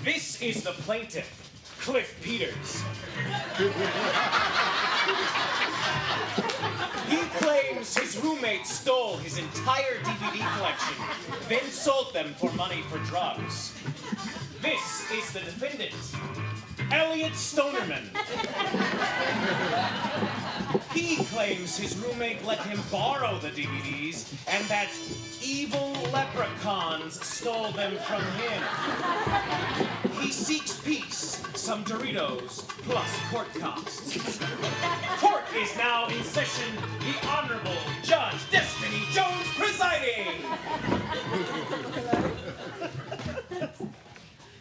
This is the plaintiff, Cliff Peters. He claims his roommate stole his entire DVD collection, then sold them for money for drugs. This is the defendant, Elliot Stonerman. He claims his roommate let him borrow the DVDs and that evil leprechauns stole them from him. He seeks peace, some Doritos, plus court costs. Court is now in session. The Honorable Judge Destiny Jones presiding.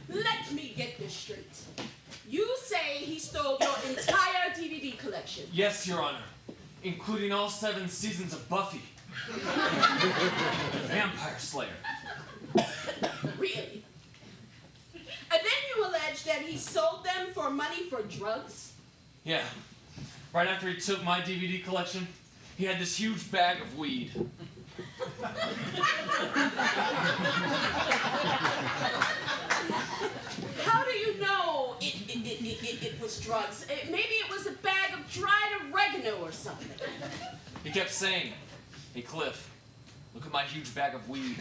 Let me get this straight. You say he stole your entire DVD collection. Yes, Your Honor. Including all 7 seasons of Buffy. The Vampire Slayer. Really? And then you allege that he sold them for money for drugs? Yeah. Right after he took my DVD collection, he had this huge bag of weed. How do you know it was drugs? Maybe it was a bag of dried oregano or something. He kept saying, "Hey, Cliff, look at my huge bag of weed."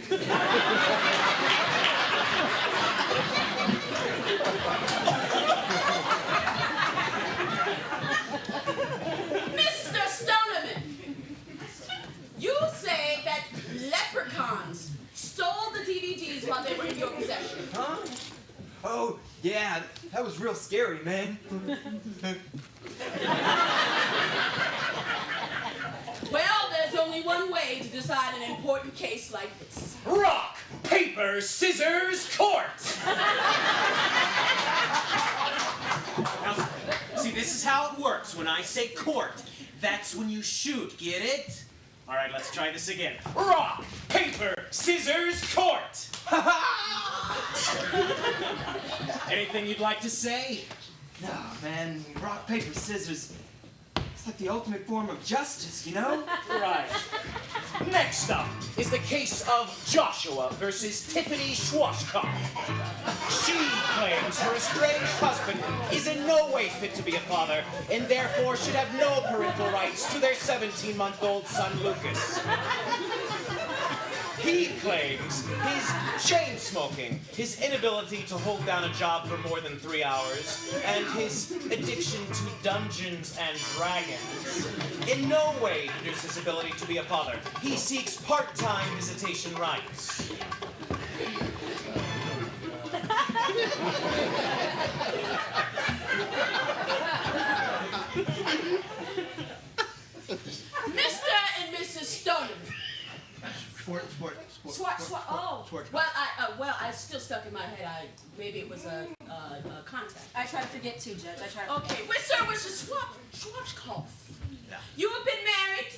Mr. Stoneman, you say that leprechauns stole the DVDs while they were in your possession. Huh? Oh, yeah, that was real scary, man. Well, there's only one way to decide an important case like this. Rock, paper, scissors, court! Now, see, this is how it works when I say court. That's when you shoot, get it? All right, let's try this again. Rock, paper, scissors, court! Anything you'd like to say? No, man, rock, paper, scissors. It's like the ultimate form of justice, you know? Right. Next up is the case of Joshua versus Tiffany Schwarzkopf. She claims her estranged husband is in no way fit to be a father and therefore should have no parental rights to their 17-month-old son, Lucas. He claims his chain smoking, his inability to hold down a job for more than 3 hours, and his addiction to Dungeons and Dragons in no way hinders his ability to be a father. He seeks part-time visitation rights. Mr. and Mrs. Stoneman. Well, I still stuck in my head. Maybe it was a contact. I try to forget too, Judge. I try to Okay, Mr. Schwarzkopf. Yeah. You have been married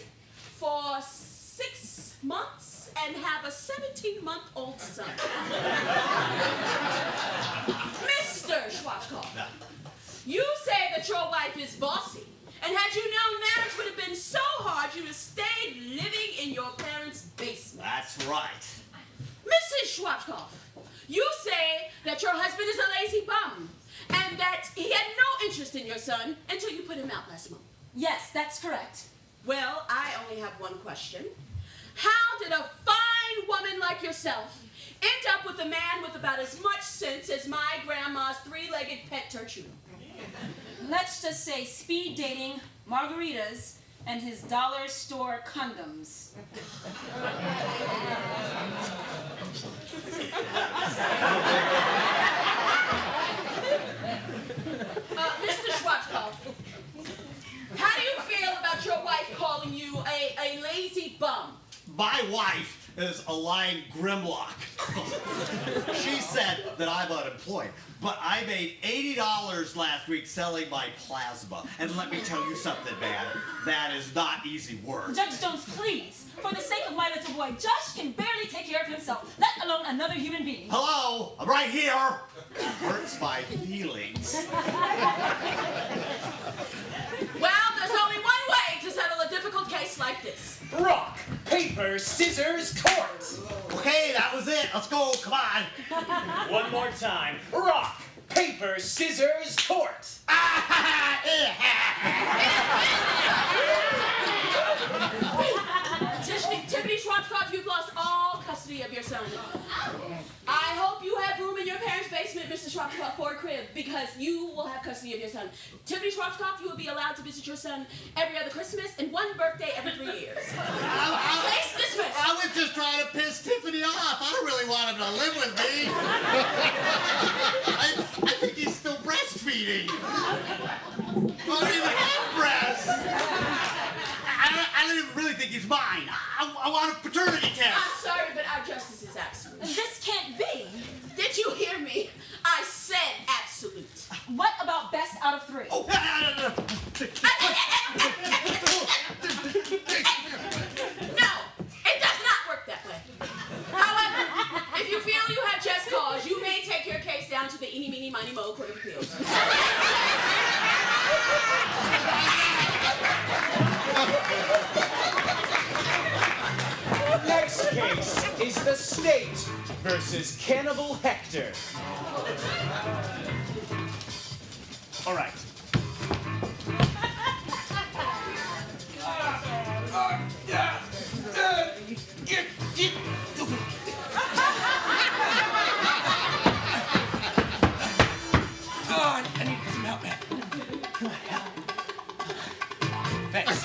for 6 months and have a 17-month-old son. Mr. Schwarzkopf, Yeah. you say that your wife is bossy. And had you known marriage would have been so hard, you would have stayed living in your parents' basement. That's right. Mrs. Schwarzkopf, you say that your husband is a lazy bum and that he had no interest in your son until you put him out last month. Yes, that's correct. Well, I only have one question. How did a fine woman like yourself end up with a man with about as much sense as my grandma's 3-legged pet tortuga? Let's just say speed dating, margaritas, and his dollar store condoms. Mr. Schwarzkopf, how do you feel about your wife calling you a lazy bum? My wife is a lying Grimlock. She said that I'm unemployed, but I made $80 last week selling my plasma. And let me tell you something, man, that is not easy work. Judge Jones, please, for the sake of my little boy, Josh can barely take care of himself, let alone another human being. Hello, I'm right here. It hurts my feelings. Well, there's only one way to settle a difficult case like this. Rock, paper, scissors, court. Okay, that was it. Let's go. Come on. One more time. Rock, paper, scissors, court. Tiffany Schwarzkopf, you've lost all custody of your son. I hope you have room in your parents' basement, Mr. Schwarzkopf, for a crib, because you will have custody of your son. Tiffany Schwarzkopf, you will be allowed to visit your son every other Christmas and one birthday every 3 years. Case dismissed. I was just trying to piss Tiffany off. I don't really want him to live with me. I think he's still breastfeeding. I don't even have breasts. I don't really think he's mine. I want a paternity test. I'm sorry, but our justice is absolute. This can't be. Did you hear me? I said absolute. What about best out of 3? Oh, No, it does not work that way. However, if you feel you have just cause, you may take your case down to the eeny, meeny, miny, moe Court of Appeals. Next case is the state versus Cannibal Hector. All right. I need some help, man. Thanks.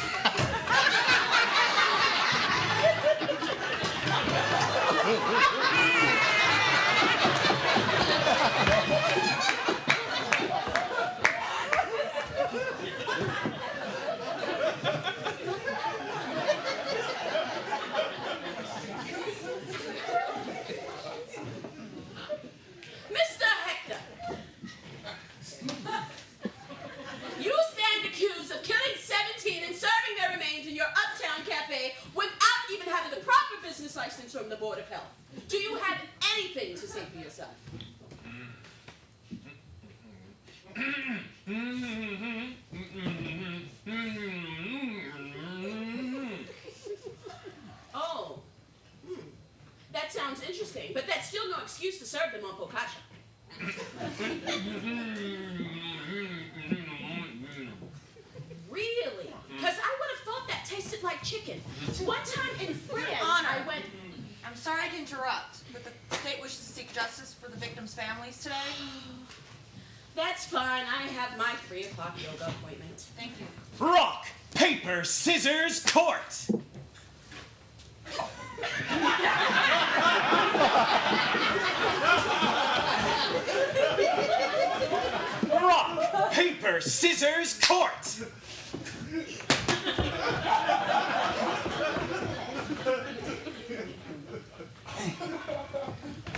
Mr. Hector, you stand accused of killing 17 and serving their remains in your uptown cafe without even having the proper business license from the Board of Health. Do you have anything to say for yourself? Oh, that sounds interesting, but that's still no excuse to serve them on focaccia. Really? Because I would have thought that tasted like chicken. One time in France, I went... I'm sorry to interrupt, but the state wishes to seek justice for the victims' families today. That's fine. I have my 3 o'clock yoga appointment. Thank you. Rock, paper, scissors, court. Rock, paper, scissors, court.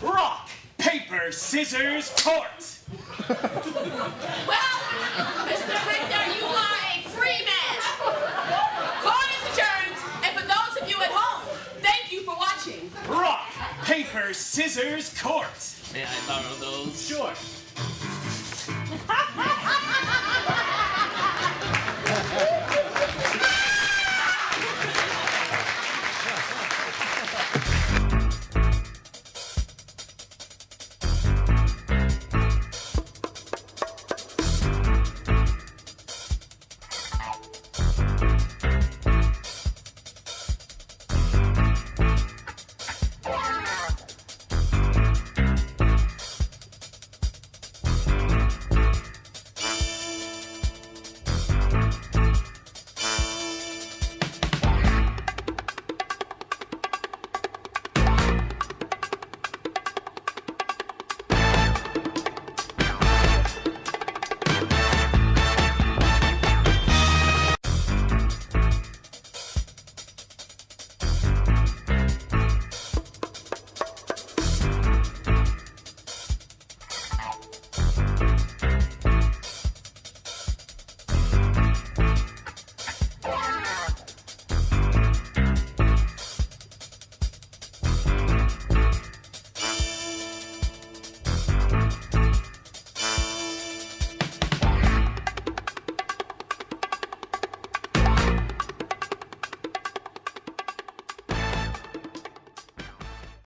Rock, paper, scissors, court. Well, Mr. Hector, you are a free man. Court is adjourned, and for those of you at home, thank you for watching. Rock, paper, scissors, court. May I borrow those? Sure.